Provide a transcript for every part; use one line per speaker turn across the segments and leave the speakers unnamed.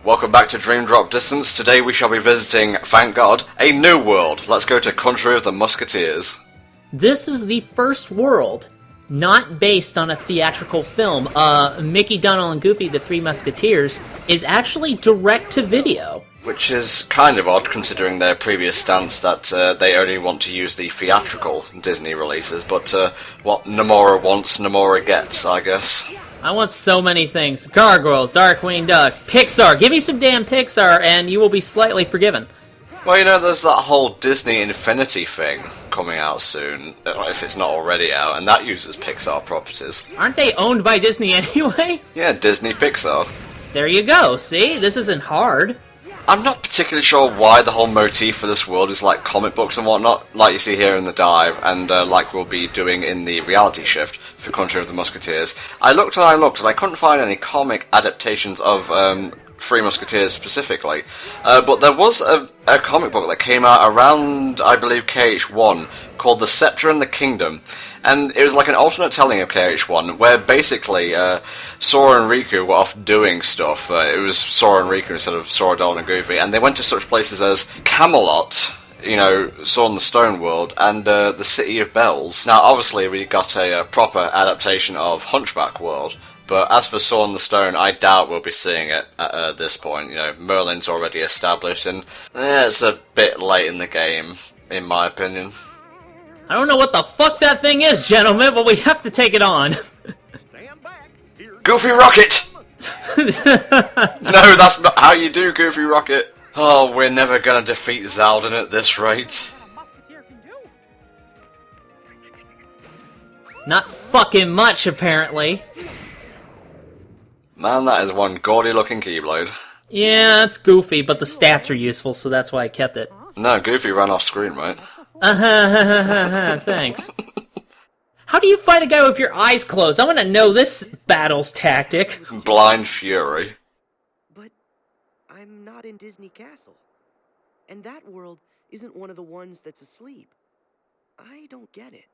Welcome back to Dream Drop Distance. Today we shall be visiting, thank God, a new world. Let's go to Country of the Musketeers.
This is the first world not based on a theatrical film. Mickey, Donald, and Goofy, the Three Musketeers, is actually direct-to-video.
Which is kind of odd considering their previous stance that they only want to use the theatrical Disney releases, but what Nomura wants, Nomura gets, I guess.
I want so many things. Gargoyles, Darkwing Duck, Pixar. Give me some damn Pixar and you will be slightly forgiven.
Well, you know, there's that whole Disney Infinity thing coming out soon, if it's not already out, and that uses Pixar properties.
Aren't they owned by Disney anyway?
Yeah, Disney Pixar.
There you go, see? This isn't hard.
I'm not particularly sure why the whole motif for this world is like comic books and whatnot, like you see here in the dive, and like we'll be doing in the reality shift for Country of the Musketeers. I looked and I looked, and I couldn't find any comic adaptations of Three Musketeers specifically, but there was a comic book that came out around, I believe, KH1, called The Scepter and the Kingdom. And it was like an alternate telling of KH1, where basically Sora and Riku were off doing stuff. It was Sora and Riku instead of Sora, Donald, and Goofy, and they went to such places as Camelot, you know, Sword in the Stone World, and the City of Bells. Now, obviously, we got a proper adaptation of Hunchback World, but as for Sword in the Stone, I doubt we'll be seeing it at this point. You know, Merlin's already established, and it's a bit late in the game, in my opinion.
I don't know what the fuck that thing is, gentlemen, but we have to take it on.
Goofy Rocket! No, that's not how you do Goofy Rocket. Oh, we're never gonna defeat Zaldin at this rate.
Not fucking much, apparently.
Man, that is one gaudy looking Keyblade.
Yeah, it's Goofy, but the stats are useful, so that's why I kept it.
No, Goofy ran off screen, right?
Thanks. How do you fight a guy with your eyes closed? I want to know this battle's tactic.
Blind Fury.
But I'm not in Disney Castle. And that world isn't one of the ones that's asleep. I don't get it.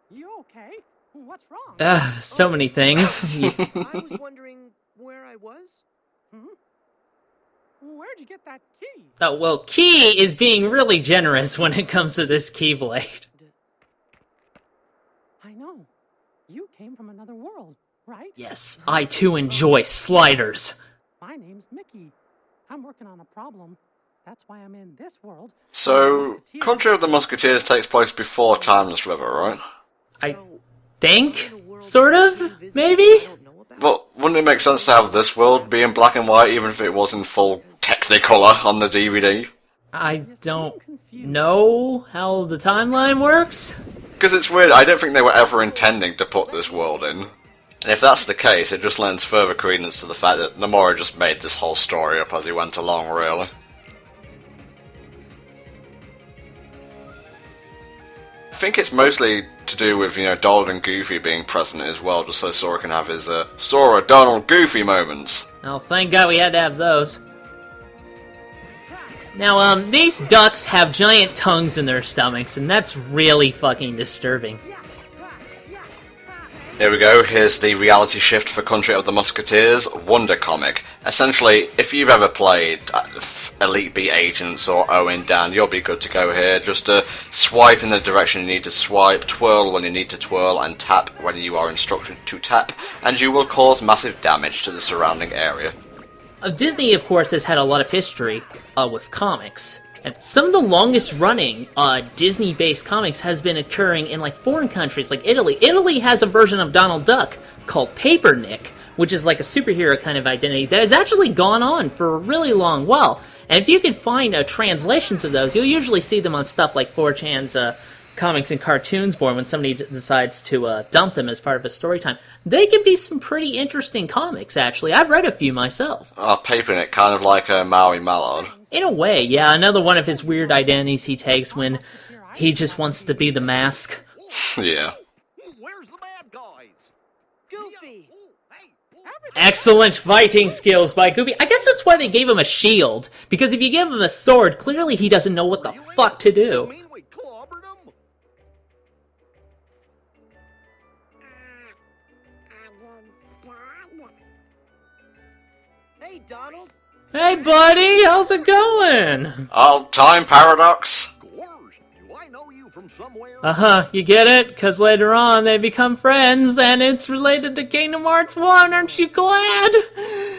You okay? What's wrong?
So many things.
I was wondering where I was.
Where'd you get that key?
Oh, well, Key is being really generous when it comes to this Keyblade.
I know. You came from another world, right?
Yes, I too enjoy sliders.
My name's Mickey. I'm working on a problem. That's why I'm in this world.
So, Country of the Musketeers takes place before Timeless River, right?
I think? Sort of? Maybe?
But wouldn't it make sense to have this world be in black and white, even if it was in full Technicolor on the DVD?
I don't know how the timeline works.
Because it's weird, I don't think they were ever intending to put this world in. And if that's the case, it just lends further credence to the fact that Nomura just made this whole story up as he went along, really. I think it's mostly to do with, you know, Donald and Goofy being present as well, just so Sora can have his Sora, Donald, Goofy moments.
Oh, thank God we had to have those. Now, these ducks have giant tongues in their stomachs, and that's really fucking disturbing.
Here we go, here's the reality shift for Country of the Musketeers, Wonder Comic. Essentially, if you've ever played Elite Beat Agents or Owen Dan, you'll be good to go here. Just swipe in the direction you need to swipe, twirl when you need to twirl, and tap when you are instructed to tap, and you will cause massive damage to the surrounding area.
Disney, of course, has had a lot of history with comics. And some of the longest running Disney-based comics has been occurring in like foreign countries like Italy. Italy has a version of Donald Duck called Paper Nick, which is like a superhero kind of identity that has actually gone on for a really long while. And if you can find translations of those, you'll usually see them on stuff like 4chan's Comics and Cartoons board when somebody decides to dump them as part of a story time. They can be some pretty interesting comics, actually. I've read a few myself.
Paper Nick, kind of like Maui Mallard.
In a way, yeah. Another one of his weird identities he takes when he just wants to be the mask.
Yeah.
Where's the bad guys? Goofy.
Excellent fighting skills by Goofy. I guess that's why they gave him a shield. Because if you give him a sword, clearly he doesn't know what the fuck to do.
Hey, Donald.
Hey, buddy, how's it going?
Oh, time paradox.
Gorge, do I know you from somewhere?
Uh-huh, you get it? Because later on they become friends, and it's related to Kingdom Hearts 1, aren't you glad?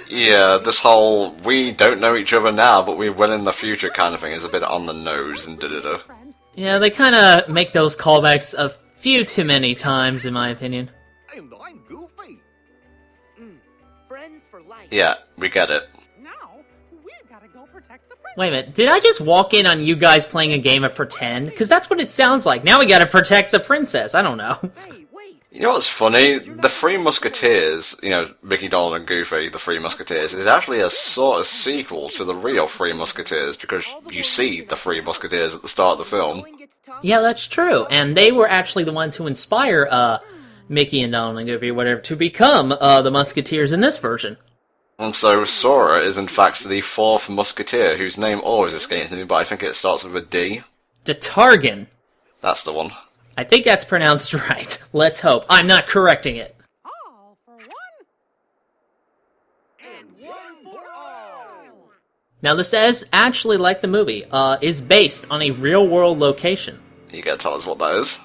Yeah, this whole we don't know each other now, but we will in the future kind of thing is a bit on the nose and da-da-da.
Yeah, they kind of make those callbacks a few too many times, in my opinion.
And I'm Goofy.
Friends for life.
Yeah, we get it.
Now, we gotta go protect the princess.
Wait a minute, did I just walk in on you guys playing a game of pretend? Because that's what it sounds like. Now we gotta protect the princess, I don't know.
Hey, wait.
You know what's funny? The Three Musketeers, you know, Mickey, Donald, and Goofy, the Three Musketeers, is actually a sort of sequel to the real Three Musketeers, because you see the Three Musketeers at the start of the film.
Going gets tough.
Yeah, that's true. And they were actually the ones who inspire Mickey and Donald and Goofy or whatever to become the Musketeers in this version.
And so Sora is in fact the fourth Musketeer, whose name always escapes me, but I think it starts with a D.
Detargan.
That's the one.
I think that's pronounced right. Let's hope. I'm not correcting it.
All for one.
And one for all.
Now this is actually like the movie, is based on a real-world location.
You gotta tell us what that is.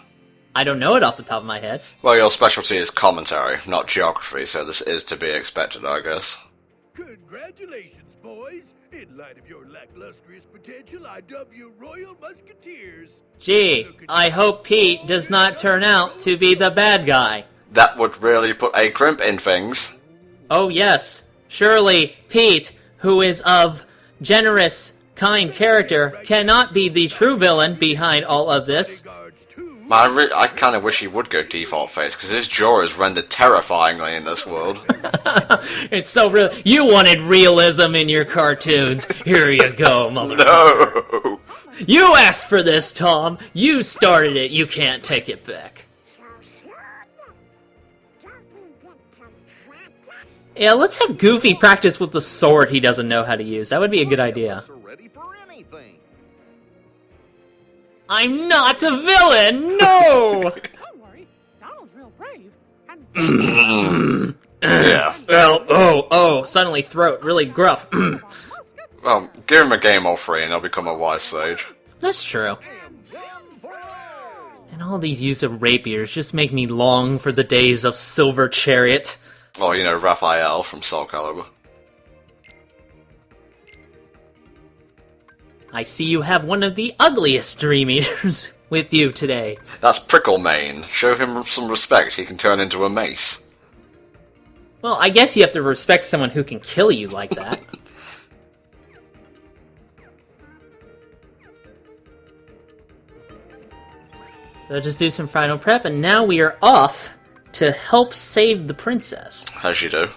I don't know it off the top of my head.
Well, your specialty is commentary, not geography, so this is to be expected, I guess.
Congratulations, boys. In light of your lacklustrous potential, I dub you Royal Musketeers.
Gee, I hope Pete does not turn out to be the bad guy.
That would really put a crimp in things.
Oh yes, surely Pete, who is of generous, kind character, cannot be the true villain behind all of this.
Guards too.
I kind of wish he would go default face, because his jaw is rendered terrifyingly in this world.
It's so real. You wanted realism in your cartoons. Here you go, mother.
No!
You asked for this, Tom. You started it. You can't take it back. Yeah, let's have Goofy practice with the sword he doesn't know how to use. That would be a good idea.
So ready for anything.
I'm not a villain! No!
Don't worry, Donald's real brave. And
Yeah.
Well, suddenly throat, really gruff.
Well, give him a game or three and he'll become a wise sage.
That's true.
And one for all.
And all these use of rapiers just make me long for the days of Silver Chariot.
Or, you know, Raphael from Soul Calibur.
I see you have one of the ugliest Dream Eaters with you today.
That's Pricklemane. Show him some respect, he can turn into a mace.
Well, I guess you have to respect someone who can kill you like that. So just do some final prep, and now we are off to help save the princess.
As you do.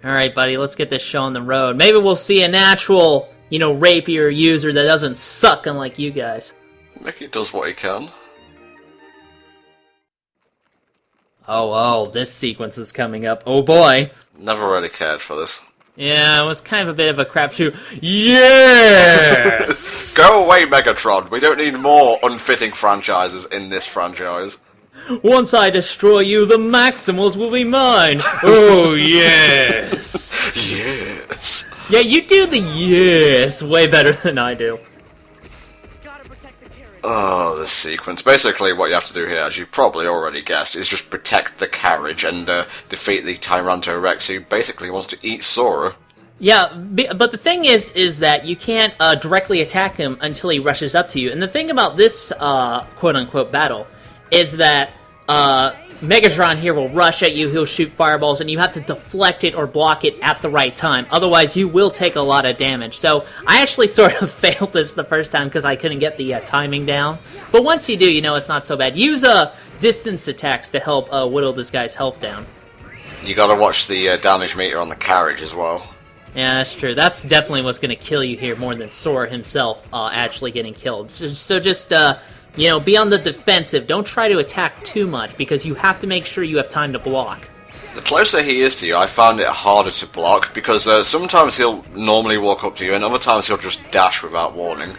Alright, buddy, let's get this show on the road. Maybe we'll see an actual, rapier user that doesn't suck unlike you guys.
Mickey does what he can.
Oh, this sequence is coming up. Oh boy.
Never really cared for this.
Yeah, it was kind of a bit of a crapshoot. Yes!
Go away, Megatron! We don't need more unfitting franchises in this franchise.
Once I destroy you, the Maximals will be mine! Oh, yes!
Yes!
Yeah, you do the yes way better than I do.
Gotta protect the carriage.
Oh, this sequence. Basically, what you have to do here, as you probably already guessed, is just protect the carriage and defeat the Tyranto-Rex, who basically wants to eat Sora.
Yeah, but the thing is that you can't directly attack him until he rushes up to you. And the thing about this quote-unquote battle is that Megatron here will rush at you, he'll shoot fireballs, and you have to deflect it or block it at the right time. Otherwise, you will take a lot of damage. So, I actually sort of failed this the first time because I couldn't get the timing down. But once you do, it's not so bad. Use distance attacks to help whittle this guy's health down.
You gotta watch the damage meter on the carriage as well.
Yeah, that's true. That's definitely what's going to kill you here more than Sora himself actually getting killed. So just be on the defensive. Don't try to attack too much, because you have to make sure you have time to block.
The closer he is to you, I found it harder to block, because sometimes he'll normally walk up to you, and other times he'll just dash without warning.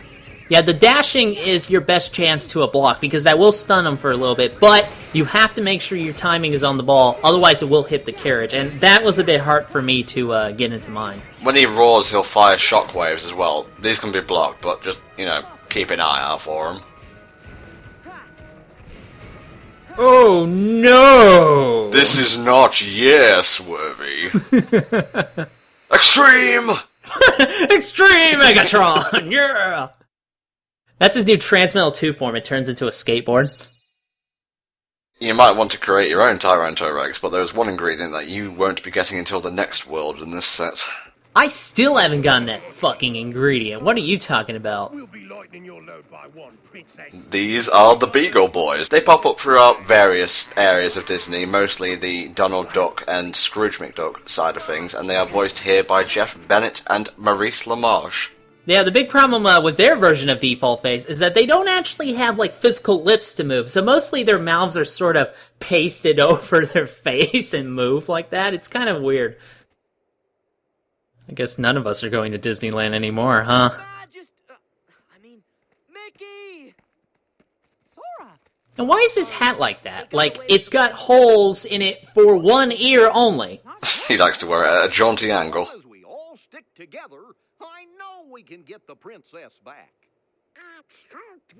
Yeah, the dashing is your best chance to a block, because that will stun them for a little bit, but you have to make sure your timing is on the ball, otherwise it will hit the carriage, and that was a bit hard for me to get into mine.
When he roars, he'll fire shockwaves as well. These can be blocked, but just, you know, keep an eye out for them.
Oh no!
This is not yes-worthy. Extreme!
Extreme Megatron! Yeah! That's his new Transmetal 2 form. It turns into a skateboard.
You might want to create your own Tyrantorex, but there's one ingredient that you won't be getting until the next world in this set.
I still haven't gotten that fucking ingredient. What are you talking about?
We'll be lightening your load by one, princess.
These are the Beagle Boys. They pop up throughout various areas of Disney, mostly the Donald Duck and Scrooge McDuck side of things, and they are voiced here by Jeff Bennett and Maurice LaMarche.
Yeah, the big problem with their version of Default Face is that they don't actually have, like, physical lips to move, so mostly their mouths are sort of pasted over their face and move like that. It's kind of weird. I guess none of us are going to Disneyland anymore, huh?
Mickey!
Sora!
And why is his hat like that? Like, it's got holes in it for one ear only.
He likes to wear it at a jaunty angle.
As we all stick together, I know we can get the princess back.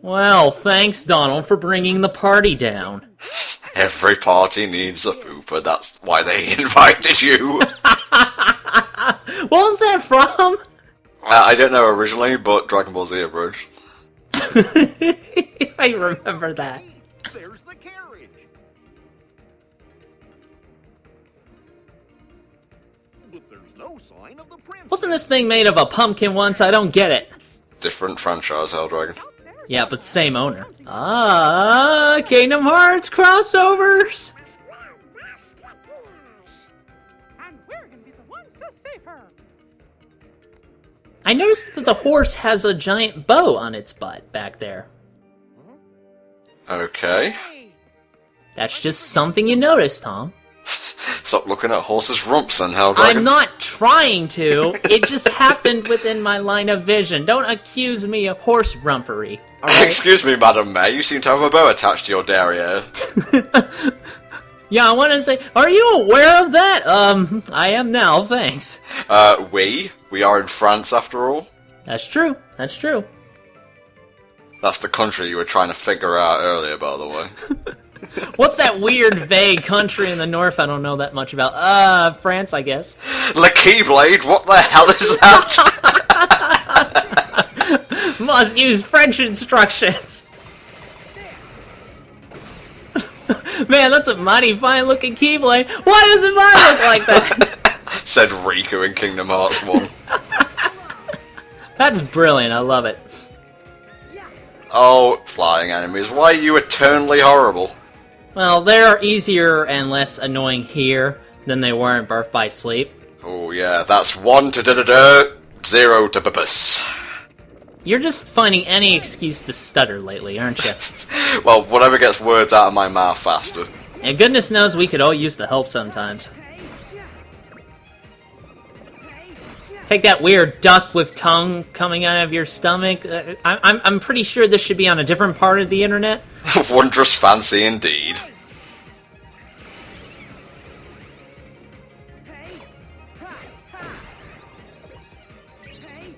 Well, thanks, Donald, for bringing the party down.
Every party needs a pooper, that's why they invited you.
What was that from?
I don't know originally, but Dragon Ball Z abridged.
I remember that.
There's the carriage. But there's no sign of the princess.
Wasn't this thing made of a pumpkin once? I don't get it.
Different franchise, Helldragon.
Yeah, but same owner. Ah, Kingdom Hearts crossovers!
And we're gonna be the ones to save her!
I noticed that the horse has a giant bow on its butt back there.
Okay.
That's just something you noticed, Tom.
Stop looking at horses' rumps then, Helldragon.
I'm not trying to. It just happened within my line of vision. Don't accuse me of horse rumpery. Alright?
Excuse me, Madam May, you seem to have a bow attached to your derriere.
Yeah, I want to say, are you aware of that? I am now, thanks.
We are in France after all.
That's true, that's true.
That's the country you were trying to figure out earlier, by the way.
What's that weird, vague country in the north I don't know that much about? France, I guess.
The Keyblade, what the hell is that?
Must use French instructions. Man, that's a mighty fine-looking Keyblade. Why doesn't mine look like that?
Said Riku in Kingdom Hearts 1.
That's brilliant, I love it.
Oh, flying enemies, why are you eternally horrible?
Well, they're easier and less annoying here than they were in Birth by Sleep.
Oh yeah, that's 1 to da-da-da, 0 to b-bus.
You're just finding any excuse to stutter lately, aren't you?
Well, whatever gets words out of my mouth faster.
And goodness knows we could all use the help sometimes. Take that weird duck with tongue coming out of your stomach. I'm pretty sure this should be on a different part of the internet.
Wondrous fancy indeed.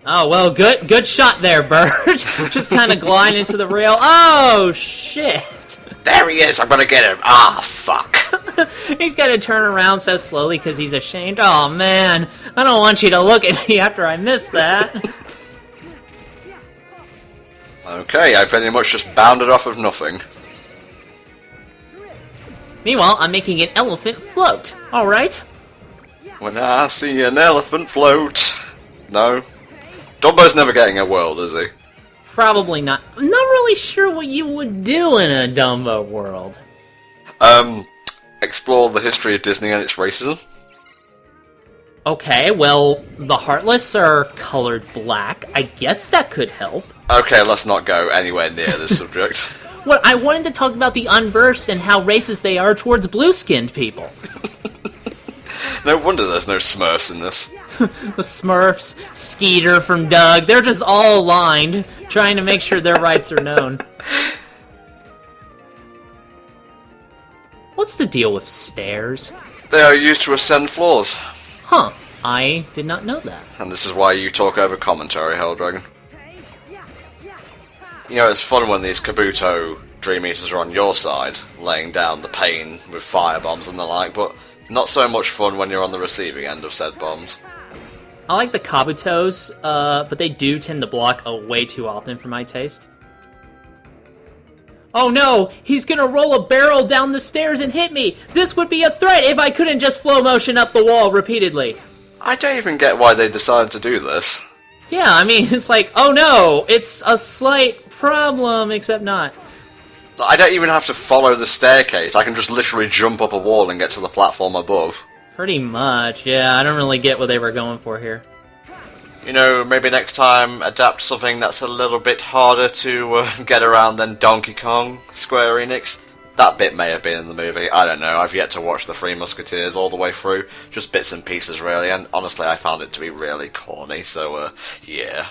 Oh, well, good shot there, Bird. Just kind of glide into the rail. Oh, shit.
There he is, I'm gonna get him. Ah, fuck.
He's got to turn around so slowly because he's ashamed. Oh, man. I don't want you to look at me after I missed that.
Okay, I pretty much just bounded off of nothing.
Meanwhile, I'm making an elephant float. Alright.
When I see an elephant float... No. Dumbo's never getting a world, is he?
Probably not. I'm not really sure what you would do in a Dumbo world.
Explore the history of Disney and its racism.
Okay, well, the Heartless are colored black. I guess that could help.
Okay, let's not go anywhere near this subject.
What, I wanted to talk about the Unversed and how racist they are towards blue-skinned people.
No wonder there's no Smurfs in this.
The Smurfs, Skeeter from Doug, they're just all aligned, trying to make sure their rights are known. What's the deal with stairs?
They are used to ascend floors.
Huh, I did not know that.
And this is why you talk over commentary, Helldragon. You know, it's fun when these Kabuto Dream Eaters are on your side, laying down the pain with firebombs and the like, but not so much fun when you're on the receiving end of said bombs.
I like the Kabutos, but they do tend to block way too often for my taste. Oh no! He's gonna roll a barrel down the stairs and hit me! This would be a threat if I couldn't just slow motion up the wall repeatedly!
I don't even get why they decided to do this.
Yeah, I mean, it's like, oh no! It's a slight problem, except not.
I don't even have to follow the staircase, I can just literally jump up a wall and get to the platform above.
Pretty much, yeah, I don't really get what they were going for here.
You know, maybe next time adapt something that's a little bit harder to get around than Donkey Kong, Square Enix. That bit may have been in the movie, I don't know, I've yet to watch The Three Musketeers all the way through, just bits and pieces really, and honestly I found it to be really corny, so yeah.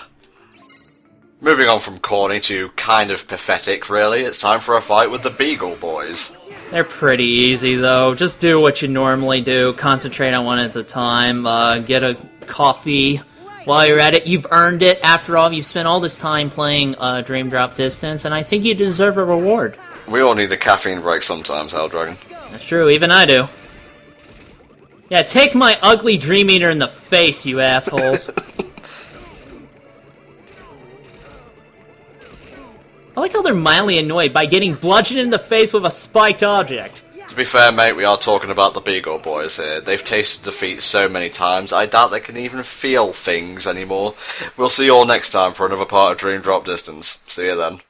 Moving on from corny to kind of pathetic really, it's time for a fight with the Beagle Boys.
They're pretty easy though, just do what you normally do, concentrate on one at a time, get a coffee. While you're at it, you've earned it. After all, you've spent all this time playing Dream Drop Distance, and I think you deserve a reward.
We all need a caffeine break sometimes, Helldragon.
That's true, even I do. Yeah, take my ugly Dream Eater in the face, you assholes. I like how they're mildly annoyed by getting bludgeoned in the face with a spiked object.
To be fair, mate, we are talking about the Beagle Boys here. They've tasted defeat so many times, I doubt they can even feel things anymore. We'll see you all next time for another part of Dream Drop Distance. See you then.